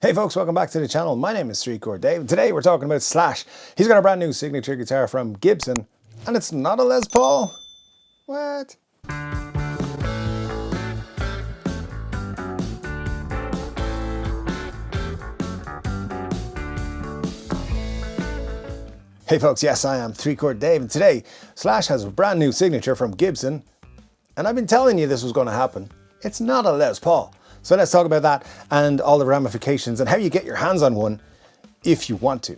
Hey folks, welcome back to the channel. My name is Relic'd Dave. Today we're talking about Slash. He's got a brand new signature guitar from Gibson, and it's not a Les Paul. What? Hey folks, yes I am Relic'd Dave, and today Slash has a brand new signature from Gibson, and I've been telling you this was going to happen. It's not a Les Paul. So let's talk about that and all the ramifications and how you get your hands on one if you want to.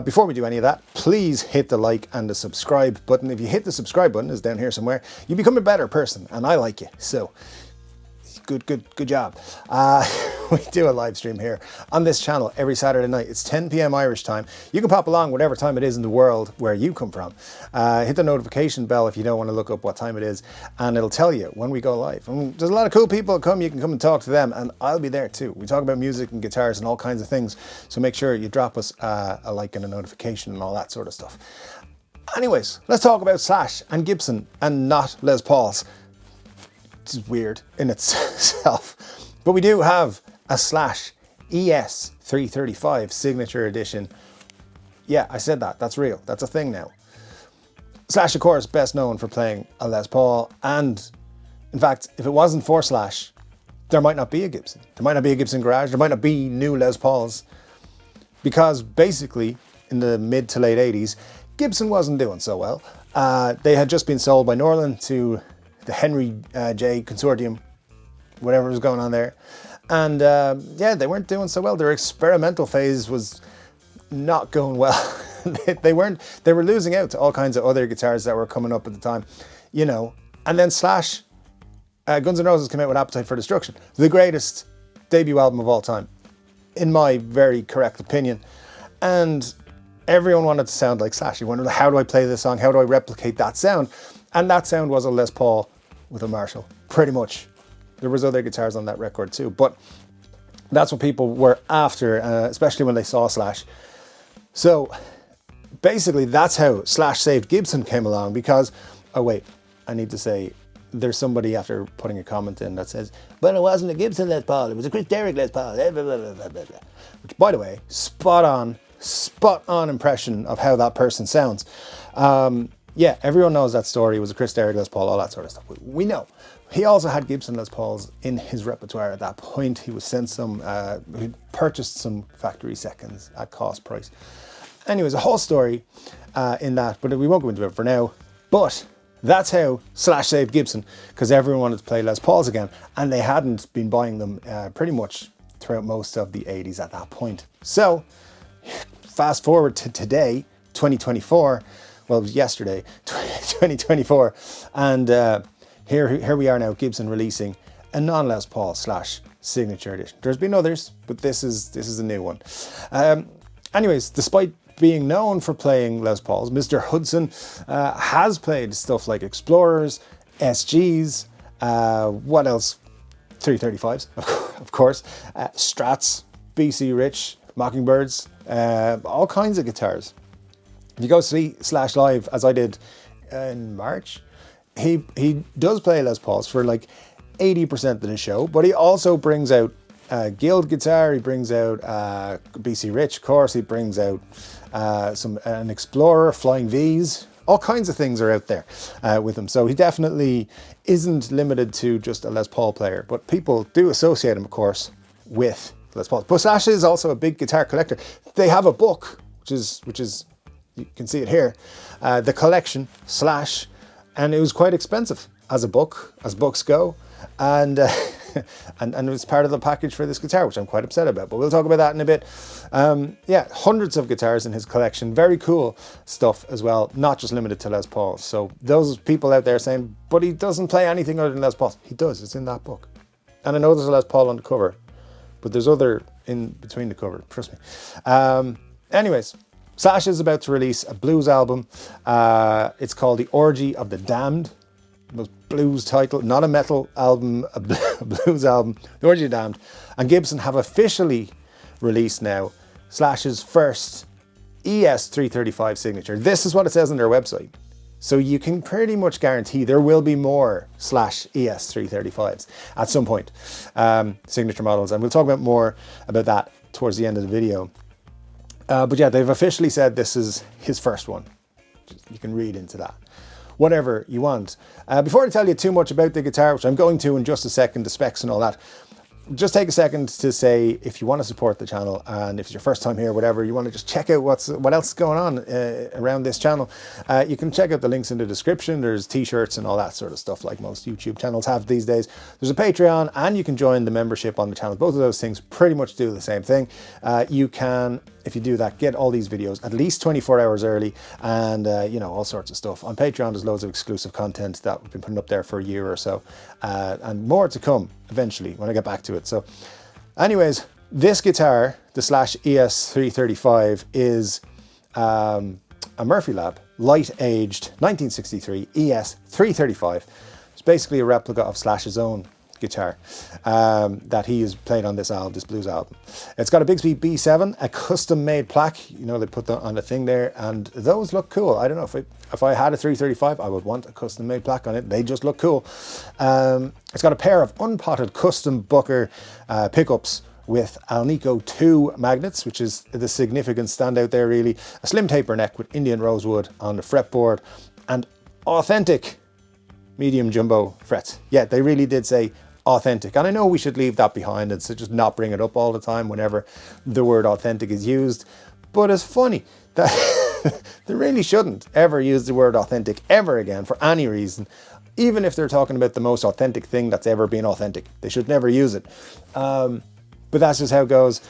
Before we do any of that, please hit the like and the subscribe button. If you hit the subscribe button, it's down here somewhere, you become a better person, and I like you. So good job. We do a live stream here on this channel every Saturday night. It's 10 p.m. Irish time. You can pop along whatever time it is in the world where you come from. Hit the notification bell if you don't want to look up what time it is, and it'll tell you when we go live. And there's a lot of cool people that come. You can come and talk to them, and I'll be there too. We talk about music and guitars and all kinds of things. So make sure you drop us a like and a notification and all that sort of stuff. Anyways, let's talk about Slash and Gibson and not Les Pauls. It's weird in itself, but we do have a Slash ES 335 signature edition. Yeah, I said that. That's real. That's a thing now. Slash, of course, best known for playing a Les Paul, and in fact, if it wasn't for Slash, there might not be a Gibson. There might not be a Gibson Garage. There might not be new Les Pauls, because basically in the mid to late 80s, Gibson wasn't doing so well. They had just been sold by Norland to the Henry J Consortium, whatever was going on there. And yeah, they weren't doing so well. Their experimental phase was not going well. they were losing out to all kinds of other guitars that were coming up at the time, you know. And then Slash, Guns N' Roses came out with Appetite for Destruction, the greatest debut album of all time, in my very correct opinion. And everyone wanted to sound like Slash. You wondered, how do I play this song? How do I replicate that sound? And that sound was a Les Paul with a Marshall, pretty much. There was other guitars on that record too, but that's what people were after, especially when they saw Slash. So basically that's how Slash Saved Gibson came along, because, oh wait, I need to say, there's somebody after putting a comment in that says, but it wasn't a Gibson Les Paul, it was a Chris Derrick Les Paul, blah, blah, blah, blah, blah. Which, by the way, spot on impression of how that person sounds. Yeah, everyone knows that story. It was a Chris Derrick Les Paul, all that sort of stuff. We know. He also had Gibson Les Pauls in his repertoire at that point. He was sent some, he purchased some factory seconds at cost price. Anyways, a whole story in that, but we won't go into it for now. But that's how Slash saved Gibson, because everyone wanted to play Les Pauls again, and they hadn't been buying them pretty much throughout most of the 80s at that point. So, fast forward to today, 2024, well, it was yesterday, 2024, and here we are now, Gibson releasing a non-Les Paul Slash signature edition. There's been others, but this is a new one. Anyways, despite being known for playing Les Pauls, Mr. Hudson has played stuff like Explorers, SGs, what else? 335s, of course, Strats, BC Rich, Mockingbirds, all kinds of guitars. If you go see Slash live, as I did in March, he does play Les Pauls for like 80% of the show, but he also brings out Guild guitar, he brings out BC Rich, of course, he brings out an Explorer, Flying V's, all kinds of things are out there with him. So he definitely isn't limited to just a Les Paul player, but people do associate him, of course, with Les Paul. But Slash is also a big guitar collector. They have a book, which is you can see it here, the collection Slash, and it was quite expensive as a book, as books go, and it was part of the package for this guitar, which I'm quite upset about, but we'll talk about that in a bit. Yeah, hundreds of guitars in his collection, very cool stuff as well, not just limited to Les Pauls. So those people out there saying, but he doesn't play anything other than Les Pauls, he does, it's in that book. And I know there's a Les Paul on the cover, but there's other in between the cover, trust me. Anyways, Slash is about to release a blues album. It's called The Orgy of the Damned. Most blues title, not a metal album, a blues album, The Orgy of the Damned. And Gibson have officially released now Slash's first ES 335 signature. This is what it says on their website. So you can pretty much guarantee there will be more Slash ES335s at some point, signature models. And we'll talk about more about that towards the end of the video. But yeah, they've officially said this is his first one. You can read into that whatever you want. Before I tell you too much about the guitar, which I'm going to in just a second, the specs and all that, just take a second to say, if you want to support the channel and if it's your first time here, whatever, you want to just check out what else is going on around this channel, you can check out the links in the description. There's t-shirts and all that sort of stuff like most YouTube channels have these days. There's a Patreon and you can join the membership on the channel. Both of those things pretty much do the same thing. You can, if you do that, get all these videos at least 24 hours early and you know, all sorts of stuff. On Patreon there's loads of exclusive content that we've been putting up there for a year or so, and more to come eventually when I get back to it. So anyways, this guitar, the Slash ES335, is a Murphy Lab light aged 1963 ES335. It's basically a replica of Slash's own guitar that he has played on this album, this blues album. It's got a Bigsby B7, a custom made plaque. You know, they put that on the thing there, and those look cool. I don't know if I had a 335, I would want a custom made plaque on it. They just look cool. It's got a pair of unpotted custom Booker pickups with Alnico 2 magnets, which is the significant standout there really. A slim taper neck with Indian rosewood on the fretboard and authentic medium jumbo frets. Yeah, they really did say authentic, and I know we should leave that behind and so just not bring it up all the time whenever the word authentic is used, but it's funny that they really shouldn't ever use the word authentic ever again for any reason, even if they're talking about the most authentic thing that's ever been authentic. They should never use it, but that's just how it goes.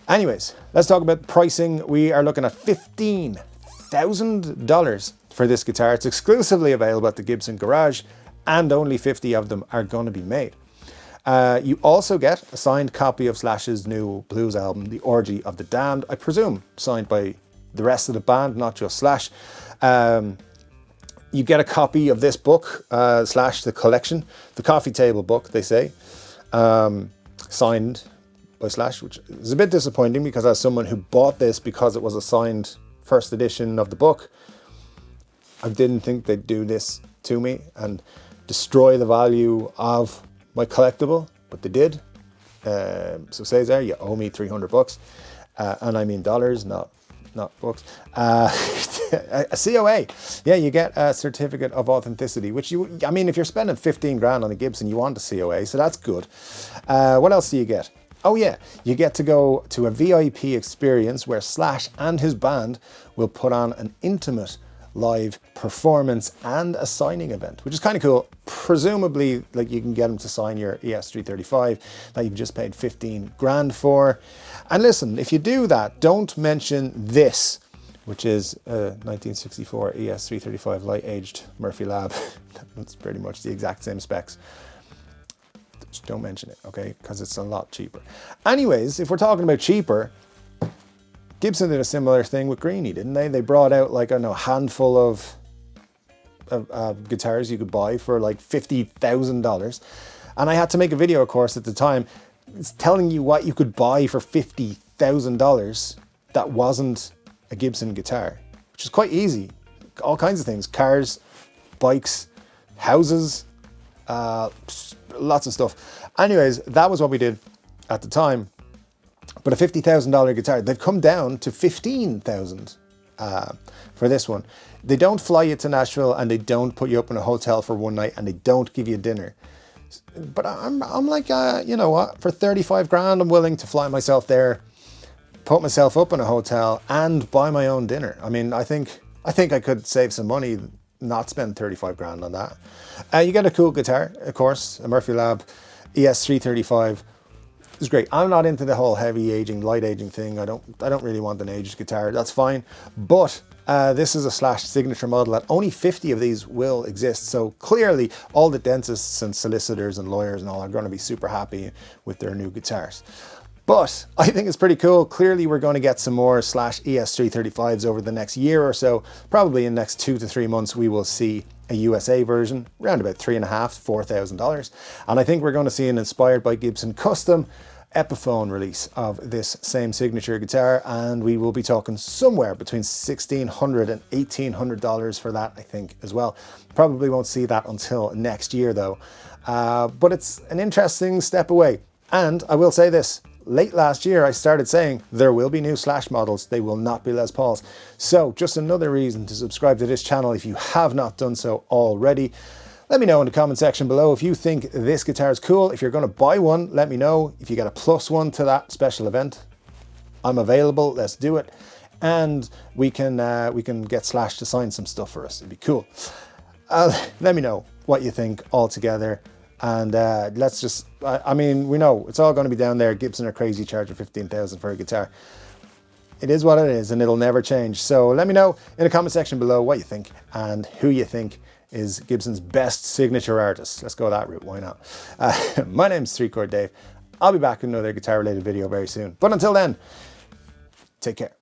Anyways, let's talk about pricing. We are looking at $15,000 for this guitar. It's exclusively available at the Gibson Garage, and only 50 of them are going to be made. You also get a signed copy of Slash's new blues album, The Orgy of the Damned, I presume signed by the rest of the band, not just Slash. You get a copy of this book, Slash, the collection, the coffee table book, they say, signed by Slash, which is a bit disappointing because as someone who bought this because it was a signed first edition of the book, I didn't think they'd do this to me and destroy the value of my collectible, but they did. So Cesar, you owe me $300, and I mean dollars, not books. A COA, yeah, you get a certificate of authenticity, which I mean, if you're spending 15 grand on a Gibson, you want a COA, so that's good. What else do you get? Oh yeah, you get to go to a VIP experience where Slash and his band will put on an intimate live performance and a signing event, which is kind of cool. Presumably, like, you can get them to sign your ES335 that you've just paid 15 grand for. And listen, if you do that, don't mention this, which is a 1964 ES335 light aged Murphy Lab. That's pretty much the exact same specs. Just don't mention it, okay? Because it's a lot cheaper. Anyways, if we're talking about cheaper, Gibson did a similar thing with Greenie, didn't they? They brought out, like, I don't know, a handful of guitars you could buy for like $50,000. And I had to make a video, of course, at the time, telling you what you could buy for $50,000 that wasn't a Gibson guitar, which is quite easy. All kinds of things, cars, bikes, houses, lots of stuff. Anyways, that was what we did at the time. But a $50,000 guitar, they've come down to $15,000 for this one. They don't fly you to Nashville, and they don't put you up in a hotel for one night, and they don't give you dinner. But I'm like, you know what? For 35 grand, I'm willing to fly myself there, put myself up in a hotel, and buy my own dinner. I mean, I think I could save some money, not spend 35 grand on that. You get a cool guitar, of course, a Murphy Lab ES335. It's great. I'm not into the whole heavy aging, light aging thing. I don't really want an aged guitar. That's fine. But this is a Slash signature model that only 50 of these will exist. So clearly all the dentists and solicitors and lawyers and all are going to be super happy with their new guitars. But I think it's pretty cool. Clearly we're going to get some more Slash ES335s over the next year or so. Probably in the next 2 to 3 months we will see a USA version, around about $3,500 to $4,000. And I think we're going to see an inspired by Gibson custom Epiphone release of this same signature guitar, and we will be talking somewhere between $1,600 and $1,800 for that, I think, as well. Probably won't see that until next year though, but it's an interesting step away. And I will say this, late last year I started saying there will be new Slash models, they will not be Les Pauls. So just another reason to subscribe to this channel if you have not done so already. Let me know in the comment section below if you think this guitar is cool. If you're going to buy one, let me know. If you get a +1 to that special event, I'm available. Let's do it, and we can get Slash to sign some stuff for us. It'd be cool. Let me know what you think altogether, and let's just. I mean, we know it's all going to be down there. Gibson are crazy, charging $15,000 for a guitar. It is what it is, and it'll never change. So let me know in the comment section below what you think and who you think is Gibson's best signature artist. Let's go that route, why not? My name's 3-Chord Dave. I'll be back with another guitar related video very soon. But until then, take care.